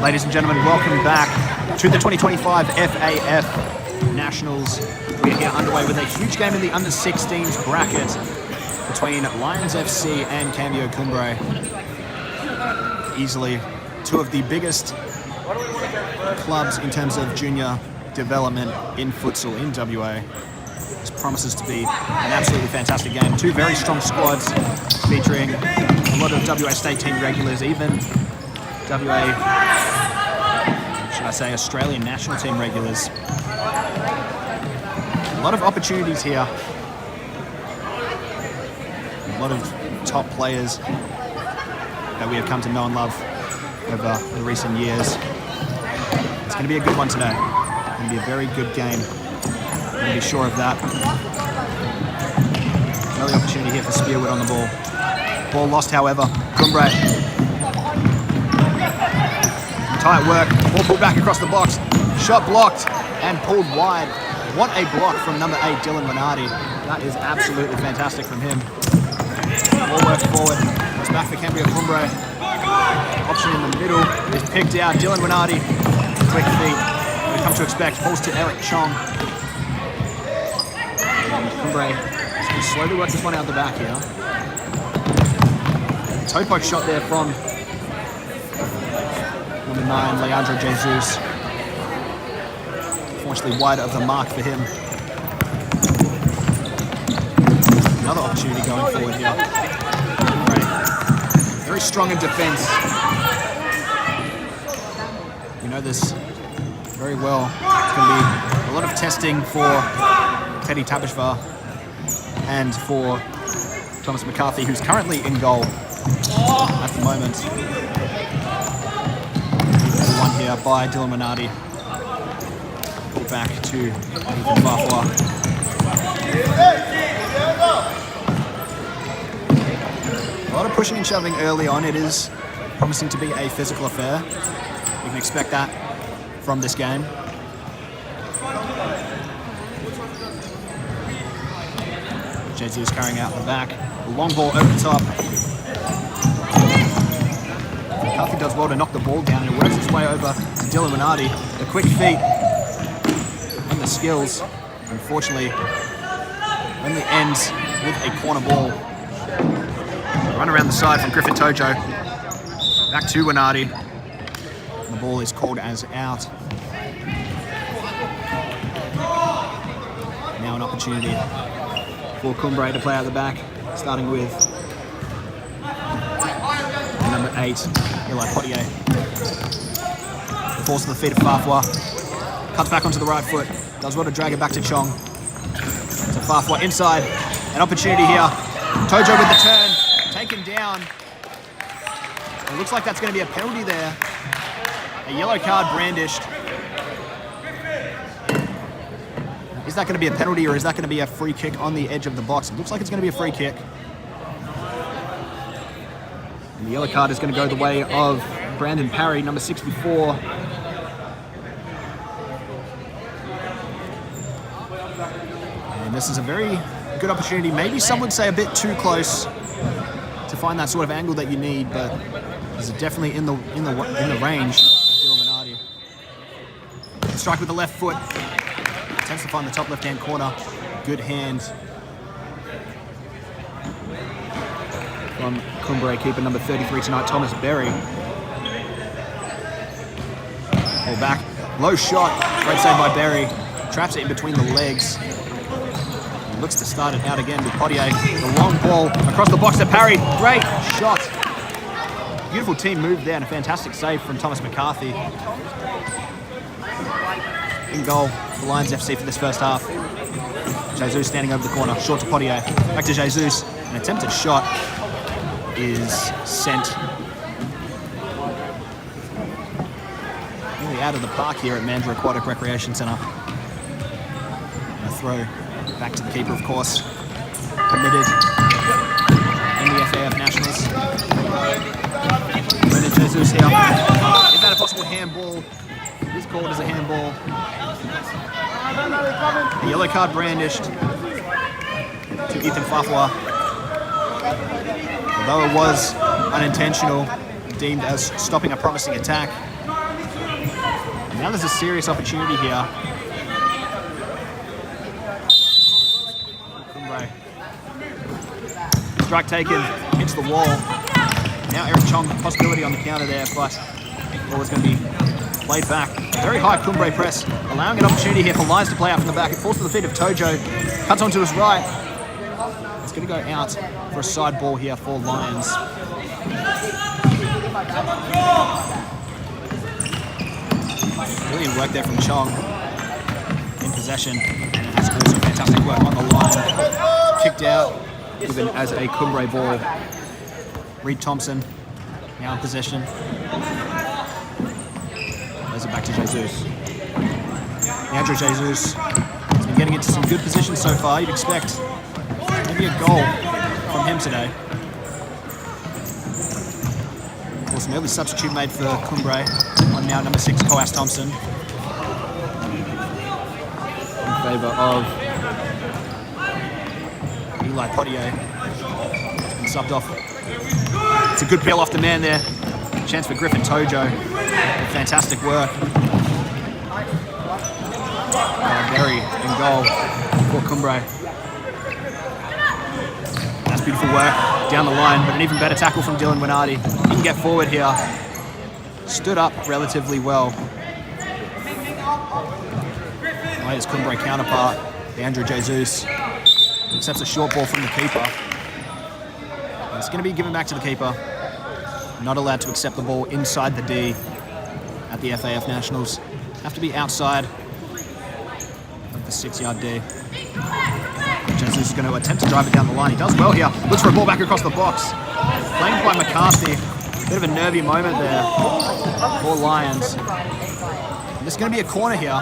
Ladies and gentlemen, welcome back to the 2025 FAF Nationals. We are here underway with a huge game in the under-16s bracket between Lions FC and Cambio Cumbre. Easily two of the biggest clubs in terms of junior development in futsal in WA. This promises to be an absolutely fantastic game. Two very strong squads featuring a lot of WA state team regulars, even WA, should I say, Australian national team regulars. A lot of opportunities here. A lot of top players that we have come to know and love over the recent years. It's going to be a good one today. It's going to be a very good game. I'm going to be sure of that. Early opportunity here for Spearwood on the ball. Ball lost, however. Cumbre. Tight work. Ball pulled back across the box. Shot blocked and pulled wide. What a block from number 8, Dylan Renardi. That is absolutely fantastic from him. Ball works forward. Goes back for Cambio Cumbre. Option in the middle is picked out. Dylan Renardi. Quick feet. We come to expect. Falls to Eric Chong. And Cumbre is going to slowly work this one out the back here. Toe poke shot there from number 9, Leandro Jesus. Unfortunately wide of the mark for him. Another opportunity going forward here. Very strong in defense. You know this very well. It's going to be a lot of testing for Teddy Tabishvar and for Thomas McCarthy, who's currently in goal at the moment. One here by Dylan Renardi. Pulled back to Ethan Farfwa. A lot of pushing and shoving early on. It is promising to be a physical affair. You can expect that from this game. Jesus carrying out the back. A long ball over the top. McCarthy does well to knock the ball down and it works its way over to Dylan Renardi. The quick feet and the skills, unfortunately, only ends with a corner ball. Run around the side from Griffin Tojo. Back to Renardi. The ball is called as out. Now an opportunity for Cumbre to play out the back, starting with number 8, Eli Potier. Falls to the feet of Farfwa. Cuts back onto the right foot. Does well to drag it back to Chong. So Farfwa inside. An opportunity here. Tojo with the turn. Taken down. It looks like that's going to be a penalty there. A yellow card brandished. Is that going to be a penalty or is that going to be a free kick on the edge of the box? It looks like it's going to be a free kick. And the yellow card is going to go the way of Brandon Parry, number 64. And this is a very good opportunity. Maybe some would say a bit too close to find that sort of angle that you need, but this is definitely in the range. Dylan Renardi. Strike with the left foot. Attempts to find the top left-hand corner. Good hand from Cumbre keeper number 33 tonight, Thomas Berry. Ball back. Low shot. Great save by Berry. Traps it in between the legs. He looks to start it out again with Potier. The long ball across the box to Parry. Great shot. Beautiful team move there and a fantastic save from Thomas McCarthy. In goal for Lions FC for this first half. Jesus standing over the corner, short to Potier. Back to Jesus. An attempted shot is sent nearly out of the park here at Mandurah Aquatic Recreation Centre. A throw back to the keeper, of course. Committed in the FAF Nationals. Brendan Jesus here. Is that a possible handball? It is called as a handball. A yellow card brandished to Ethan Farfwa. Although it was unintentional, deemed as stopping a promising attack. And now there's a serious opportunity here. Cumbre. Strike taken, hits the wall. Now Eric Chong, possibility on the counter there, but the ball is going to be played back. Very high Cumbre press, allowing an opportunity here for Lions to play out from the back. It falls to the feet of Tojo, cuts onto his right. It's going to go out for a side ball here for Lions. Brilliant work there from Chong in possession. That's also fantastic work on the line. Kicked out, given as a Cumbre ball. Reed Thompson now in possession. Those are back to Jesus. Leandro Jesus has been getting into some good positions so far. You'd expect maybe a goal from him today. Of course, an early substitute made for Cumbre on now number 6, Coas Thompson. In favour of Eli Potier. He's been subbed off. It's a good peel off the man there. Chance for Griffin Tojo. Fantastic work. Berry in goal for Cumbre. That's beautiful work down the line, but an even better tackle from Dylan Winardi. He can get forward here. Stood up relatively well. His Cumbre counterpart, Leandro Jesus, accepts a short ball from the keeper. And it's going to be given back to the keeper. Not allowed to accept the ball inside the D at the FAF Nationals. Have to be outside of the 6-yard D. Jesus is going to attempt to drive it down the line. He does well here. Looks for a ball back across the box. Claimed by McCarthy. Bit of a nervy moment there for Lions. And there's going to be a corner here.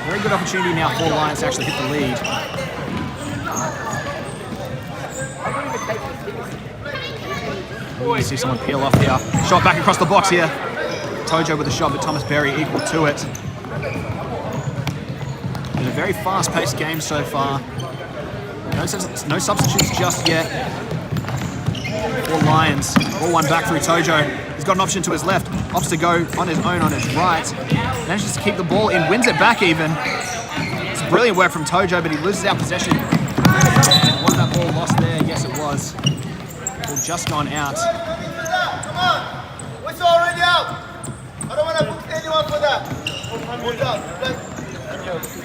Very good opportunity now for Lions to actually hit the lead. You see someone peel off here. Shot back across the box here. Tojo with a shot, but Thomas Berry equal to it. Been a very fast-paced game so far. No substitutes just yet for Lions. Ball one back through Tojo. He's got an option to his left. Opts to go on his own on his right. Manages to keep the ball in, wins it back even. It's brilliant work from Tojo, but he loses out possession. And was that ball lost there? Yes, it was. Ball just gone out. It's already out. I don't want to book anyone for that.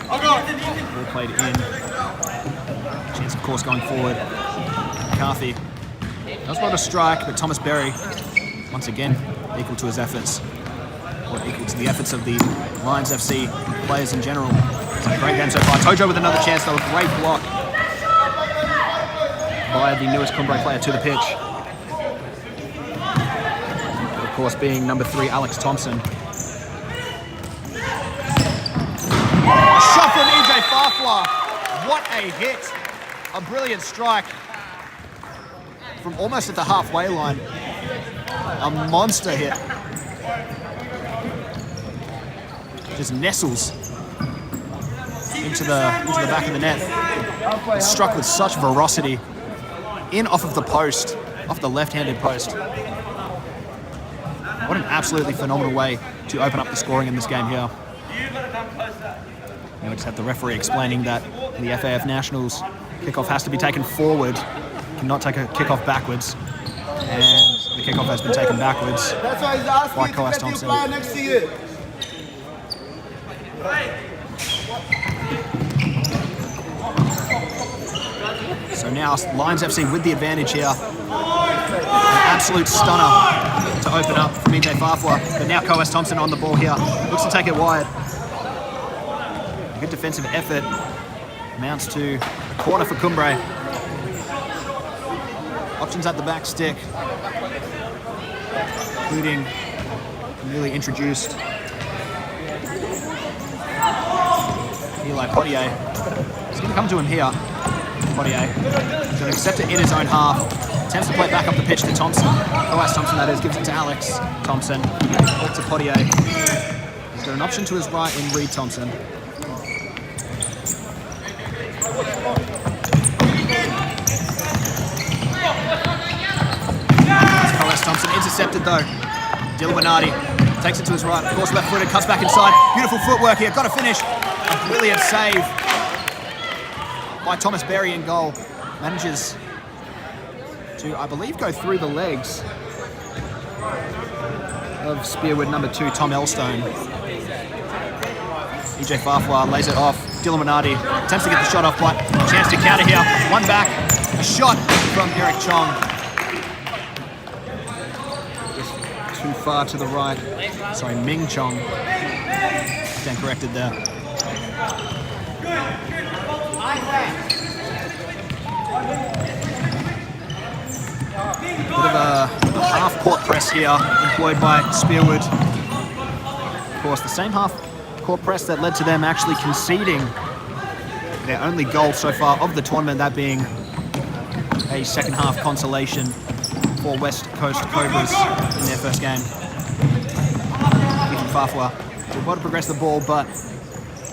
Ball played in. Chance, of course, going forward. McCarthy does well to strike, but Thomas Berry, once again, equal to his efforts. Or equal to the efforts of the Lions FC players in general. It's a great game so far. Tojo with another chance, though. A great block by the newest Cumbre player to the pitch. Of course, being number 3, Alex Thompson. Shot from EJ Farfla. What a hit. A brilliant strike from almost at the halfway line. A monster hit. Just nestles into the back of the net. It's struck with such ferocity. In off of the post, off the left-handed post. What an absolutely phenomenal way to open up the scoring in this game here. Now we just have the referee explaining that in the FAF Nationals, kickoff has to be taken forward, cannot take a kickoff backwards. And the kickoff has been taken backwards by Coas Thompson. Next to you. So now Lions FC with the advantage here. An absolute stunner to open up from EJ Farfla. But now Coas Thompson on the ball here. Looks to take it wide. Good defensive effort. Amounts to a corner for Cumbre. Options at the back stick, including newly introduced Eli Potier. He's going to come to him here. Potier. He's going to accept it in his own half. Attempts to play back up the pitch to Thompson. Coas Thompson, that is, gives it to Alex Thompson. Ball to Potier. He's got an option to his right in Reed Thompson. Coas Thompson intercepted though Dylan Bernardi takes it to his right. Of course, left-footed, cuts back inside. Beautiful footwork here. Got to finish. A brilliant save by Thomas Berry in goal. Manages to, I believe, go through the legs of Spearwood number 2, Tom Elstone. EJ Farfwa lays it off. Dylan Bernardi attempts to get the shot off, but chance to counter here. One back, a shot from Eric Chong. Just too far to the right. Sorry, Ming Chong. Stand corrected there. Bit of a half-court press here employed by Spearwood. Of course, the same half-court press that led to them actually conceding their only goal so far of the tournament, that being a second-half consolation for West Coast Cobras in their first game. Ethan Farfwa did well to progress the ball, but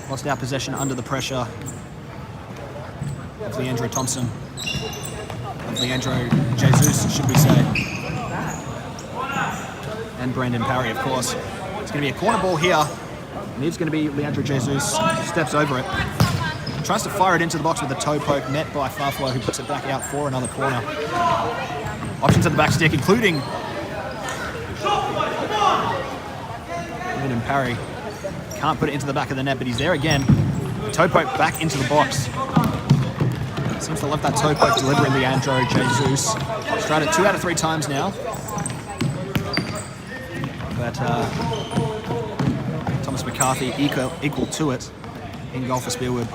lost our possession under the pressure of Leandro Thompson. Leandro Jesus, should we say. And Brandon Parry, of course. It's going to be a corner ball here. And it's going to be Leandro Jesus, steps over it. Tries to fire it into the box with a toe poke, net by Farfwa, who puts it back out for another corner. Options at the back stick, including Brandon Parry. Can't put it into the back of the net, but he's there again. Toe poke back into the box. Seems to love that toe poke delivery, Leandro Jesus. He's tried it 2 out of 3 times now. But Thomas McCarthy equal to it in goal for Spearwood.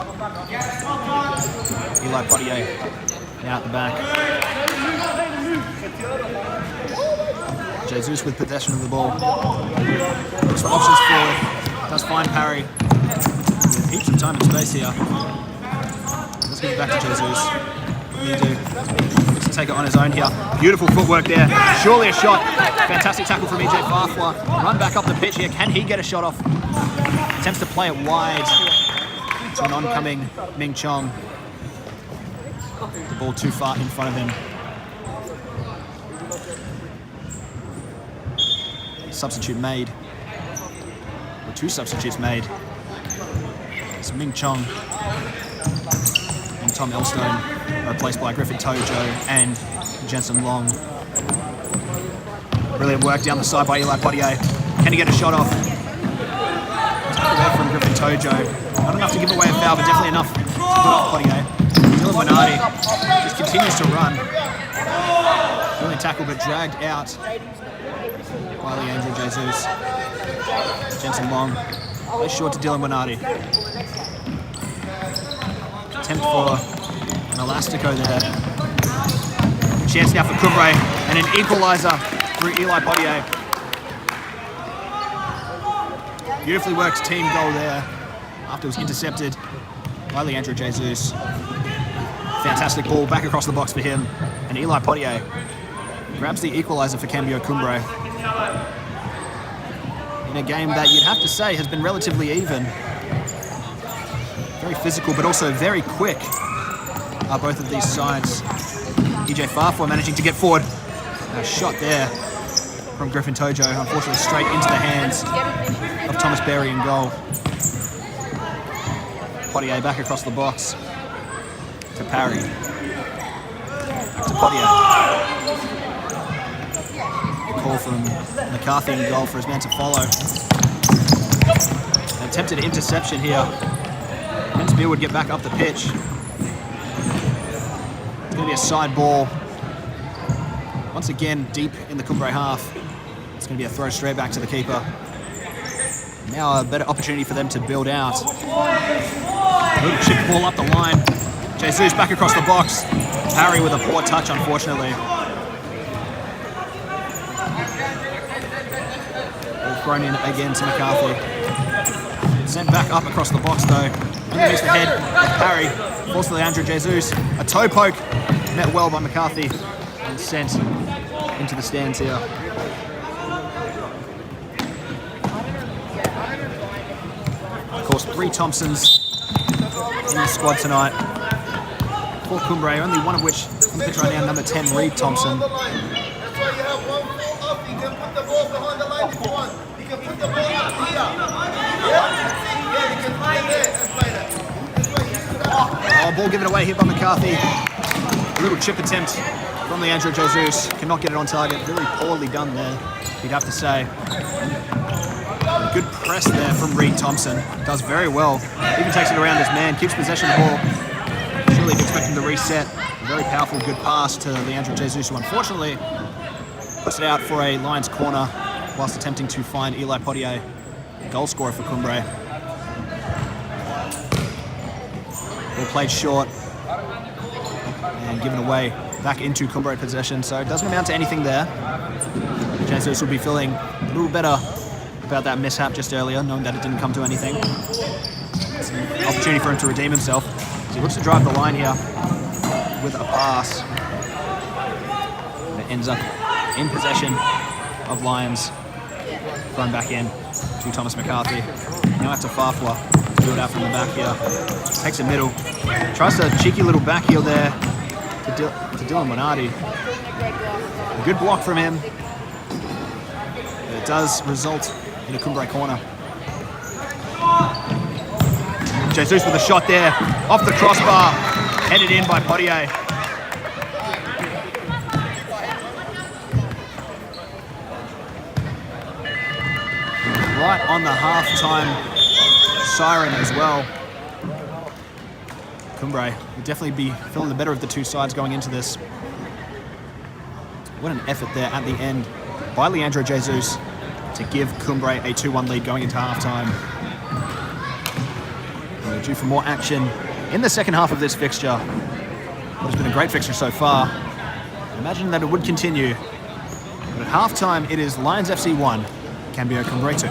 Eli Potier now at the back. Jesus with possession of the ball. Looks for options forward. Does find Parry. With heaps of time and space here. Let's get it back to Jesus. What do you do? Looks to take it on his own here. Beautiful footwork there. Surely a shot. Fantastic tackle from EJ Farfwa. Run back up the pitch here. Can he get a shot off? Attempts to play it wide to an oncoming Ming Chong. The ball too far in front of him. Substitute made. Or 2 substitutes made. It's Ming Chong and Tom Elstone are replaced by Griffin Tojo and Jensen Long. Brilliant work down the side by Eli Potier. Can he get a shot off? Away from Griffin Tojo. Not enough to give away a foul, but definitely enough to put off Potier. Dylan Bernardi just continues to run. Brilliant tackle, but dragged out by Leandro Jesus. Jensen Long plays short to Dylan Bernardi. Attempt for an elastico there. Chance now for Cumbre, and an equaliser through Eli Potier. Beautifully worked team goal there after it was intercepted by Leandro Jesus. Fantastic ball back across the box for him, and Eli Potier grabs the equaliser for Cambio Cumbre. In a game that you'd have to say has been relatively even. Very physical, but also very quick are both of these sides. EJ Farfwa managing to get forward. A shot there from Griffin Tojo, unfortunately straight into the hands of Thomas Berry in goal. Potier back across the box to Parry. Back to Potier. Call from McCarthy in goal for his man to follow. An attempted interception here. And Spear would get back up the pitch. It's going to be a side ball. Once again, deep in the Cumbre half. It's going to be a throw straight back to the keeper. Now a better opportunity for them to build out. Little chip ball up the line. Jesus back across the box. Parry with a poor touch, unfortunately. Ball thrown in again to McCarthy. Sent back up across the box though. Only missed the head of Parry. Falls to Leandro Jesus. A toe poke. Met well by McCarthy. And sent into the stands here. Of course, 3 Thompsons in the squad tonight. For Cumbre, only one of which on the pitch right now, number 10, Reed Thompson. Oh, ball given away here by McCarthy. A little chip attempt from Leandro Jesus. Cannot get it on target. Really poorly done there, you'd have to say. A good press there from Reed Thompson. Does very well. Even takes it around his man. Keeps possession of the ball. Surely expect him to reset. A very powerful, good pass to Leandro Jesus, who unfortunately puts it out for a Lions corner whilst attempting to find Eli Potier, goal scorer for Cumbre. Ball played short and given away back into Cumbre possession, so it doesn't amount to anything there. Jesus will be feeling a little better about that mishap just earlier, knowing that it didn't come to anything. It's an opportunity for him to redeem himself. So he looks to drive the line here with a pass. And it ends up in possession of Lions. Thrown back in to Thomas McCarthy. Now out to Farfwa. Do it out from the back here. Takes a middle. Tries a cheeky little back heel there to Dylan Winardi. A good block from him. But it does result in a Cumbre corner. Jesus with a shot there. Off the crossbar. Headed in by Potier. Right on the halftime siren as well. Cumbre will definitely be feeling the better of the two sides going into this. What an effort there at the end by Leandro Jesus to give Cumbre a 2-1 lead going into halftime. We're due for more action in the second half of this fixture. What has been a great fixture so far. I imagine that it would continue. But at halftime, it is Lions FC 1, Cambio Cumbre 2.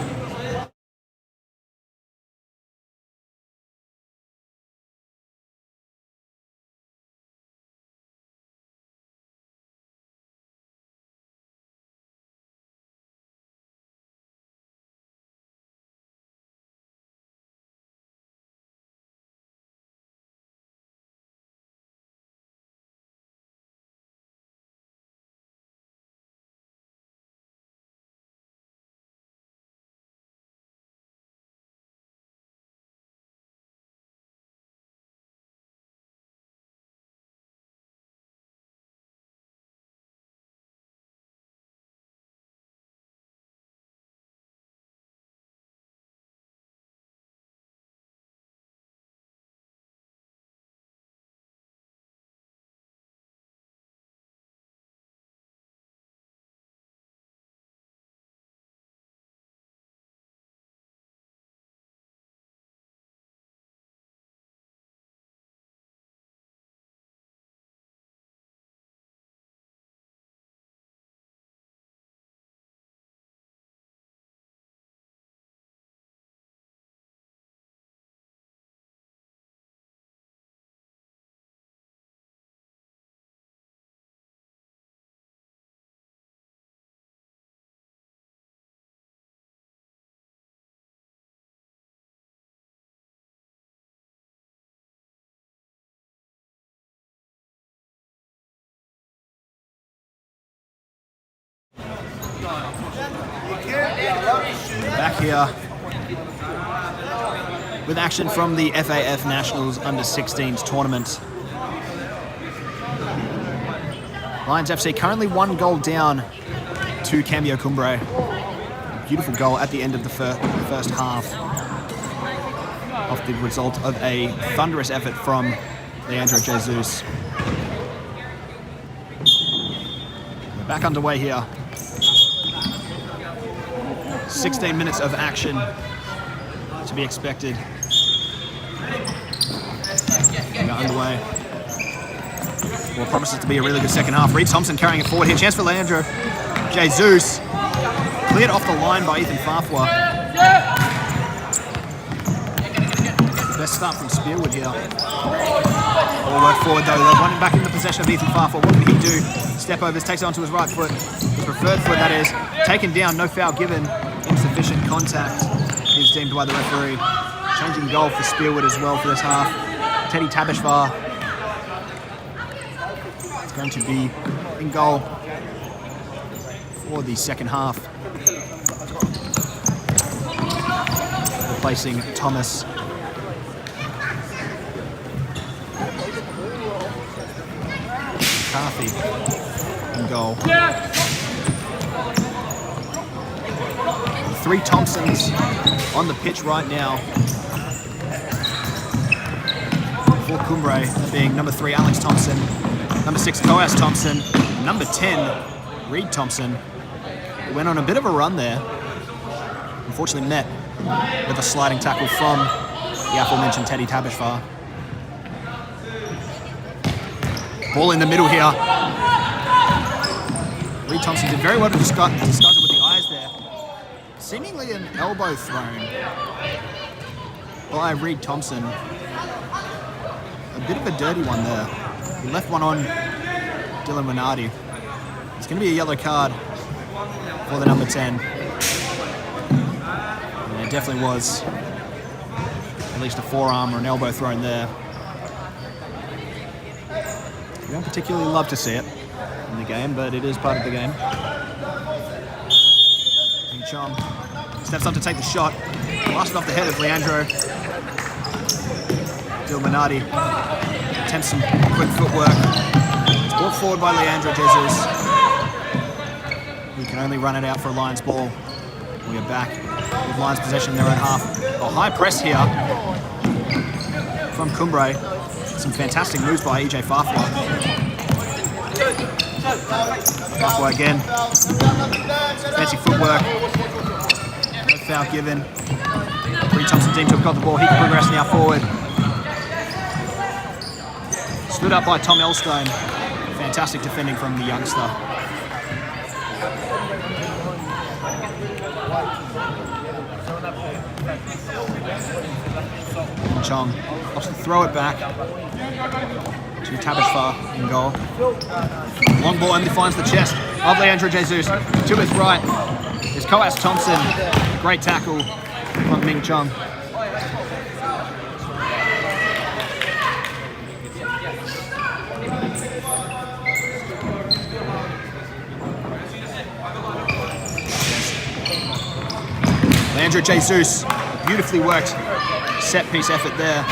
Back here with action from the FAF Nationals Under-16s tournament. Lions FC currently 1 goal down to Cambio Cumbre. Beautiful goal at the end of the first half off the result of a thunderous effort from Leandro Jesus. We're back underway here. 16 minutes of action to be expected. We're underway. Well, promises to be a really good second half. Reed Thompson carrying it forward here. Chance for Leandro Jesus. Cleared off the line by Ethan Farfwa. Best start from Spearwood here. All work forward though. They're running back in the possession of Ethan Farfwa. What can he do? Step overs, takes it onto his right foot. His preferred foot, that is. Taken down, no foul given. Insufficient contact is deemed by the referee. Changing goal for Spearwood as well for this half. Teddy Tabishvar is going to be in goal for the second half, replacing Thomas McCarthy in goal. Three Thompsons on the pitch right now for Cumbre, being number 3 Alex Thompson, number 6 Coas Thompson, number 10 Reed Thompson. He went on a bit of a run there. Unfortunately met with a sliding tackle from the aforementioned Teddy Tabishvar. Ball in the middle here. Reed Thompson did very well to disguise it with the eyes there. Seemingly an elbow thrown by Reed Thompson. A bit of a dirty one there. He left one on Dylan Winardi. It's going to be a yellow card for the number 10. And it definitely was at least a forearm or an elbow thrown there. We don't particularly love to see it in the game, but it is part of the game. King Chong steps up to take the shot. Blasted off the head of Leandro. Dylan Winardi attempts some quick footwork. It's brought forward by Leandro Jesus. He can only run it out for a Lions ball. We are back with Lions possession in their own half. A high press here from Cumbre. Some fantastic moves by EJ Farfwa. Farfwa again. Fancy footwork. No foul given. Reed Thompson deemed to have got the ball. He can progress now forward. Stood up by Tom Elstone. Fantastic defending from the youngster. Chong opts to throw it back to Tabishvar in goal. Long ball only finds the chest of Leandro Jesus. To his right is Coas Thompson. Great tackle from Ming Chong. Leandro Jesus, beautifully worked set piece effort there.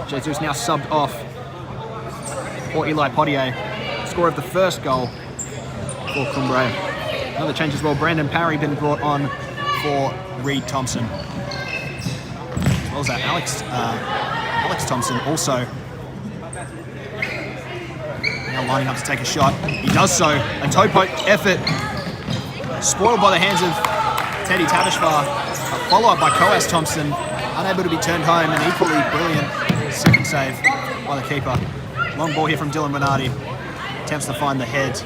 Jesus now subbed off for Eli Potier. Score of the first goal for Cumbre. Another change as well. Brandon Parry been brought on for Reed Thompson. As well as that Alex Thompson also now lining up to take a shot. He does so. A toe poke effort spoiled by the hands of Teddy Tabishvar. A follow-up by Coas Thompson. Unable to be turned home, an equally brilliant second save by the keeper. Long ball here from Dylan Winardi. Attempts to find the head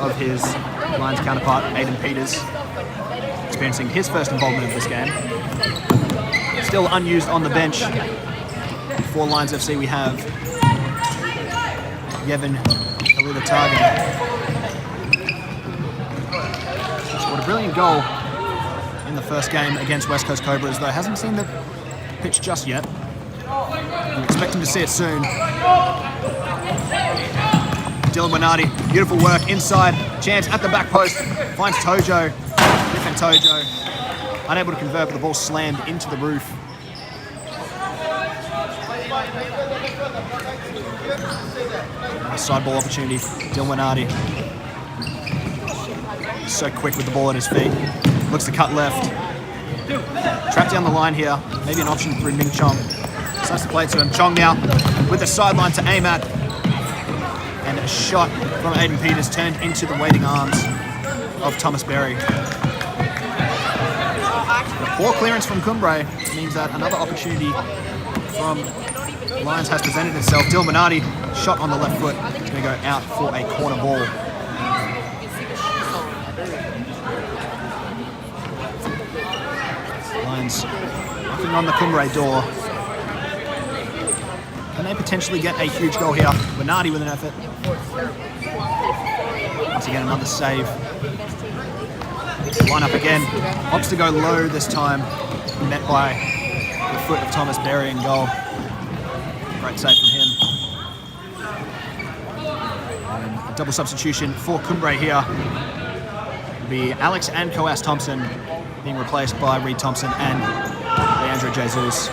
of his Lions counterpart, Aiden Peters, experiencing his first involvement in this game. Still unused on the bench for Lions FC, we have Yevon Kalila-Targan. Scored a brilliant goal in the first game against West Coast Cobras, though hasn't seen the pitch just yet. We expect him to see it soon. Dylan Winardi, beautiful work inside. Chance at the back post, finds Tojo. Different Tojo. Unable to convert, but the ball slammed into the roof. A side ball opportunity, Dylan Winardi. So quick with the ball at his feet. Looks to cut left. Trapped down the line here. Maybe an option through Ming Chong. Starts to play it to him. Chong now with the sideline to aim at. And a shot from Aiden Peters turned into the waiting arms of Thomas Berry. A poor clearance from Cumbre means that another opportunity from Lions has presented itself. Dylan Winardi, shot on the left foot. It's going to go out for a corner ball. Lions knocking on the Cumbre door. Can they potentially get a huge goal here? Winardi with an effort. Once again, another save. Line up again. Opts to go low this time. Met by the foot of Thomas Berry in goal. Great save from him. And a double substitution for Cumbre here. It'll be Alex and Coas Thompson being replaced by Reed Thompson and Leandro Jesus.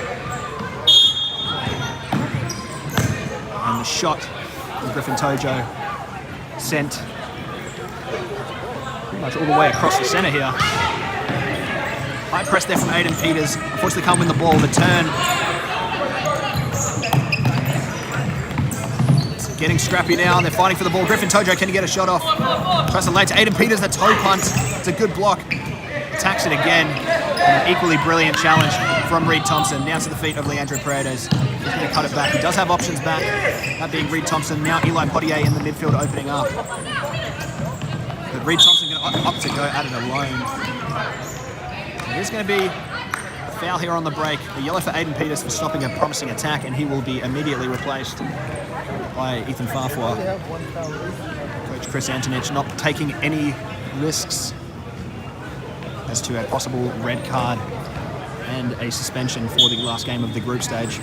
a shot from Griffin Tojo. Sent pretty much all the way across the center here. High press there from Aiden Peters. Unfortunately can't win the ball. The turn. It's getting scrappy now. They're fighting for the ball. Griffin Tojo, can he get a shot off? Tries to lay to Aiden Peters, the toe punt. It's a good block. Attacks it again. An equally brilliant challenge from Reed Thompson. Now to the feet of Leandro Paredes. He's going to cut it back. He does have options back. That being Reed Thompson. Now Eli Potier in the midfield opening up. But Reed Thompson going to opt to go at it alone. There's going to be a foul here on the break. A yellow for Aiden Peters for stopping a promising attack, and he will be immediately replaced by Ethan Farfwa. Coach Chris Antonich not taking any risks as to a possible red card and a suspension for the last game of the group stage.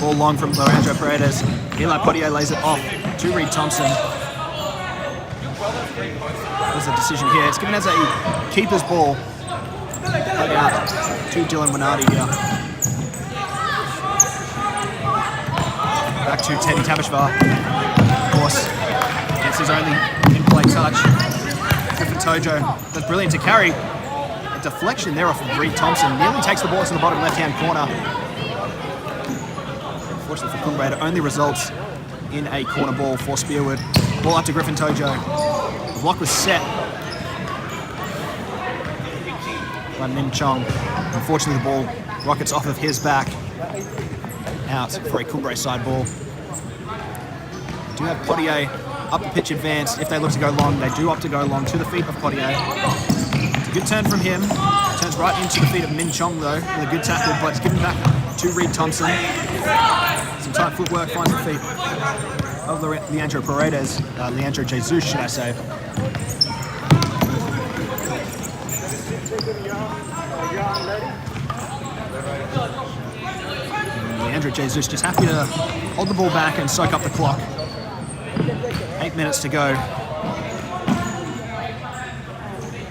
Ball long from Leandro Paredes. Eli Potier lays it off to Reed Thompson. There's a decision here. It's given as a keeper's ball. Played out to Dylan Winardi here. Back to Teddy Tabishvar. Of course, gets his only in-play touch. Griffin Tojo does brilliant to carry. A deflection there off of Reed Thompson. Nearly takes the ball to the bottom left-hand corner. Unfortunately for Cumbre, it only results in a corner ball for Spearwood. Ball up to Griffin Tojo. The block was set by Min Chong. Unfortunately, the ball rockets off of his back. Out for a Cumbre side ball. Do have Potier up the pitch advanced. If they look to go long, they do opt to go long to the feet of Potier. It's a good turn from him. Turns right into the feet of Min Chong though, with a good tackle, but it's given back to Reed Thompson. Some tight footwork, finds the feet of Leandro Paredes. Leandro Jesus, should I say. Leandro Jesus just happy to hold the ball back and soak up the clock. 8 minutes to go.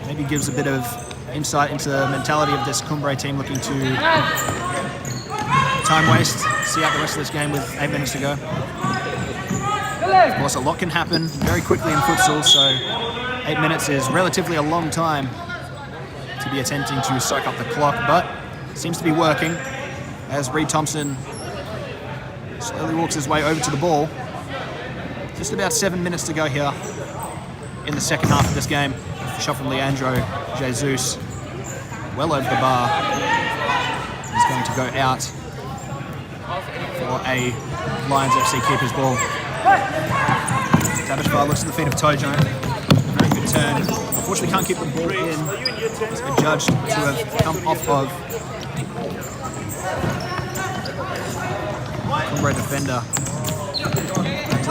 Maybe gives a bit of insight into the mentality of this Cumbre team looking to time waste, see out the rest of this game with 8 minutes to go. Of course, a lot can happen very quickly in futsal, so 8 minutes is relatively a long time to be attempting to soak up the clock, but it seems to be working as Reed Thompson slowly walks his way over to the ball. Just about 7 minutes to go here in the second half of this game. Shot from Leandro Jesus, well over the bar. He's going to go out for a Lions FC keeper's ball. Tabishvar looks at the feet of Tojo. Very good turn. Unfortunately can't keep the ball in. He's been judged to have come off of Cumbre defender. To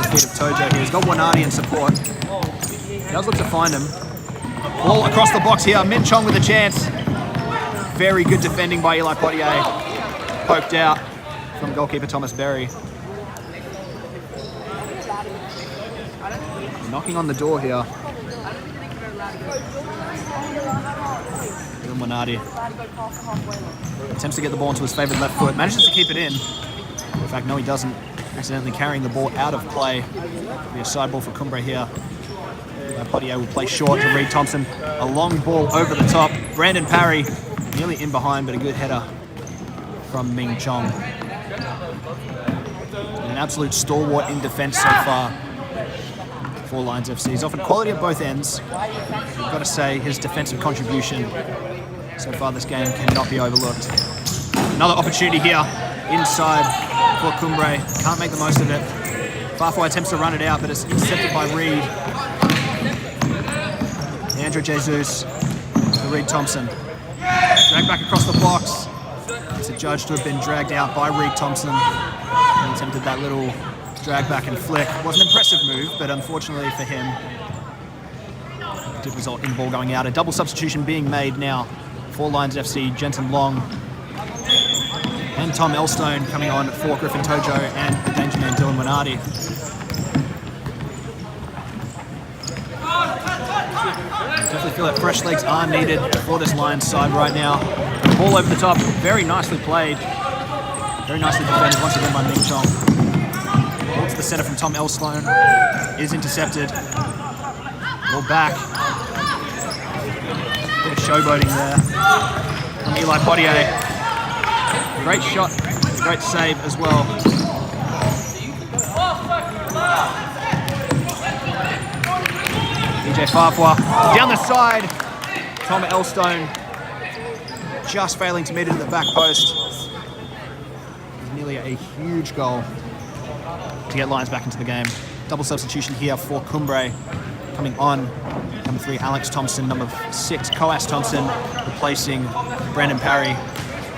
the feet of Tojo here. He's got Winardi in support. He does look to find him. Ball across the box here. Min Chong with a chance. Very good defending by Eli Potier. Poked out from goalkeeper Thomas Berry. Knocking on the door here. Winardi attempts to get the ball into his favourite left foot. Manages to keep it in. In fact, no, he doesn't. Accidentally carrying the ball out of play. It'll be a side ball for Cumbre here. Potier will play short to Reed Thompson. A long ball over the top. Brandon Parry nearly in behind, but a good header from Ming Chong. And an absolute stalwart in defence so far for Lions FC. He's offered quality at both ends. We've got to say his defensive contribution so far this game cannot be overlooked. Another opportunity here inside for Cumbre. Can't make the most of it. Farfwa attempts to run it out, but it's intercepted by Reed. Leandro Jesus to Reed Thompson. Dragged back across the box. It's adjudged to have been dragged out by Reed Thompson. He attempted that little drag back and flick. It was an impressive move, but unfortunately for him, it did result in the ball going out. A double substitution being made now for Lions FC. Jensen Long and Tom Elstone coming on for Griffin Tojo and the danger man Dylan Winardi. I definitely feel that fresh legs are needed for this Lions side right now. Ball over the top, very nicely played. Very nicely defended once again by Ming Chong. Ball to the center from Tom Elstone. Is intercepted. Ball back. Bit of showboating there from Eli Potier. Great shot, great save as well. DJ Farfwa down the side. Tom Elstone just failing to meet it at the back post. It's nearly a huge goal to get Lions back into the game. Double substitution here for Cumbre. Coming on, number 3, Alex Thompson. Number 6, Coas Thompson, replacing Brandon Parry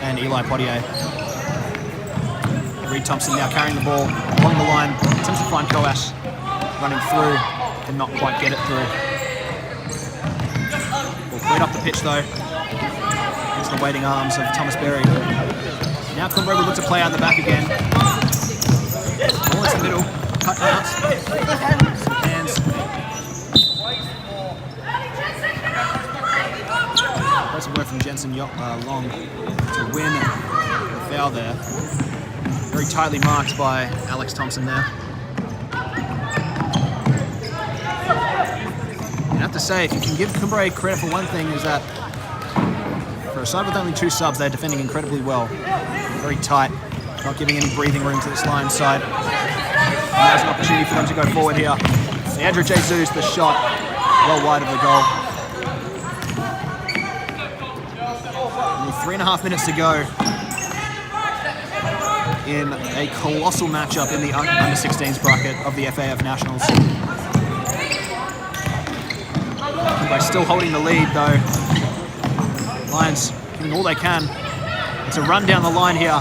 and Eli Potier. Reed Thompson now carrying the ball along the line. Attempts to find Coas, running through, and not quite get it through. Ball cleared up the pitch though. Into the waiting arms of Thomas Berry. Now Cumbre will look to play out the back again. Ball into the middle, cut out. Hands. Impressive work from Jensen Long to win the foul there. Very tightly marked by Alex Thompson there. I have to say, if you can give Cumbre credit for one thing, is that for a side with only 2 subs, they're defending incredibly well. Very tight, not giving any breathing room to this Lions side. And there's an opportunity for them to go forward here. Leandro Jesus, the shot, well wide of the goal. Only 3.5 minutes to go in a colossal matchup in the under-16s bracket of the FAF Nationals. Cumbre still holding the lead though. Lions doing all they can. It's a run down the line here.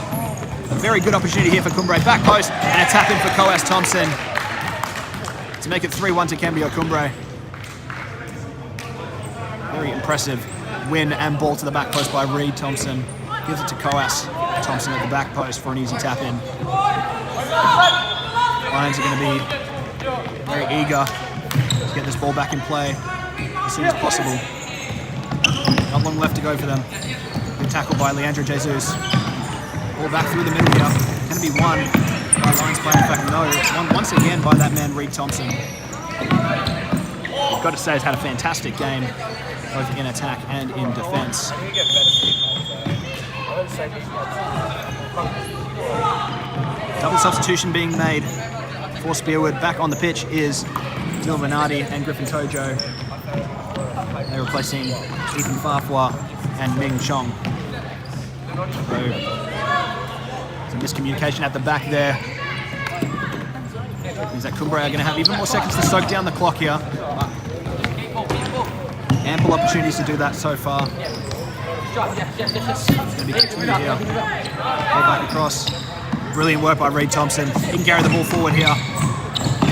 A very good opportunity here for Cumbre. Back post and a tap in for Coas Thompson to make it 3-1 to Cambio Cumbre. Very impressive win and ball to the back post by Reed Thompson. Gives it to Coas Thompson at the back post for an easy tap in. Lions are going to be very eager to get this ball back in play as soon as possible. Not long left to go for them. Good tackle by Leandro Jesus. Ball back through the middle here. Going to be won by Lions player. In fact, no, it's won once again by that man, Reed Thompson. I've got to say, he's had a fantastic game, both in attack and in defense. Double substitution being made for Spearwood. Back on the pitch is Dylan Venardi and Griffin Tojo. They're replacing Ethan Farfwa and Ming Chong. So, some miscommunication at the back there. Means that Cumbre are going to have even more seconds to soak down the clock here. Ample opportunities to do that so far. It's going to be continued here. Ball back across. Brilliant work by Reed Thompson. He can carry the ball forward here.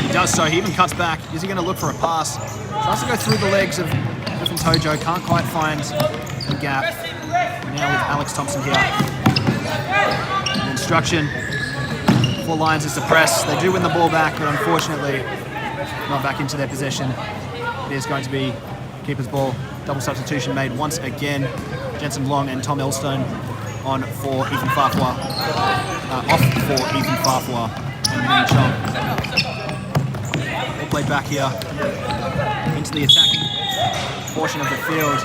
He does so. He even cuts back. Is he going to look for a pass? Tries to go through the legs of Griffin Tojo. Can't quite find the gap. Now with Alex Thompson here. The instruction for Lions is to press. They do win the ball back, but unfortunately not back into their possession. It is going to be keeper's ball. Double substitution made once again. Jensen Long and Tom Elstone on for Ethan Farfwa. Off for Ethan Farfwa and Ming Chong. All played back here into the attacking portion of the field.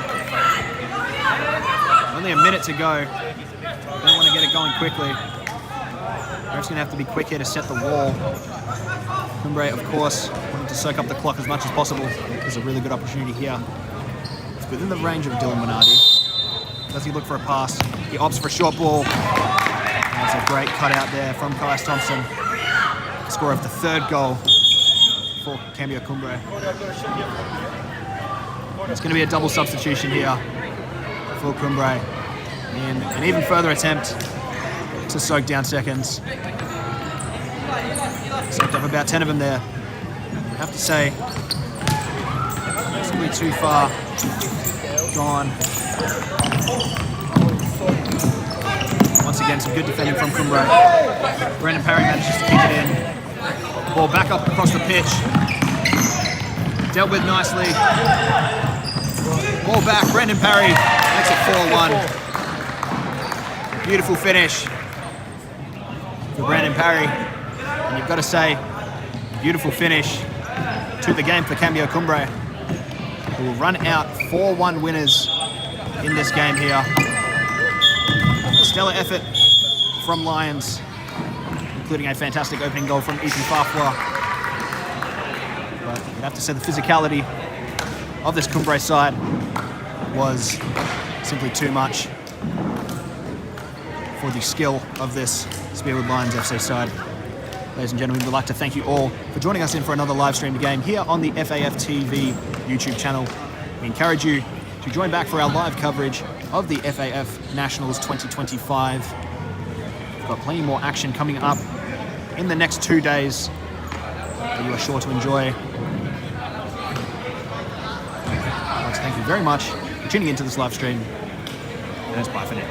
Only a minute to go. Don't want to get it going quickly. Ref's going to have to be quick here to set the wall. Cumbre, of course, wanting to soak up the clock as much as possible. There's a really good opportunity here. It's within the range of Dylan Venardi. Does he look for a pass? He opts for a short ball. That's a great cutout there from Coas Thompson. Score of the 3rd goal for Cambio Cumbre. It's going to be a double substitution here for Cumbre in an even further attempt to soak down seconds. Soaked up about 10 of them there. I have to say, possibly too far gone. Once again, some good defending from Cumbre. Brandon Parry manages to kick it in. Ball back up across the pitch. Dealt with nicely. Ball back, Brandon Parry makes it 4-1. Beautiful finish for Brandon Parry. And you've got to say, Beautiful finish to the game for Cambio Cumbre, who will run out 4-1 winners in this game here. A stellar effort from Lions, including a fantastic opening goal from Ethan Farfwa. But you'd have to say the physicality of this Cumbre side was simply too much for the skill of this Spearwood Lions FC side. Ladies and gentlemen, we'd like to thank you all for joining us in for another live streamed game here on the FAF TV YouTube channel. We encourage you to join back for our live coverage of the FAF Nationals 2025. We've got plenty more action coming up in the next 2 days that you are sure to enjoy. I'd like to thank you very much for tuning into this live stream, and it's bye for now.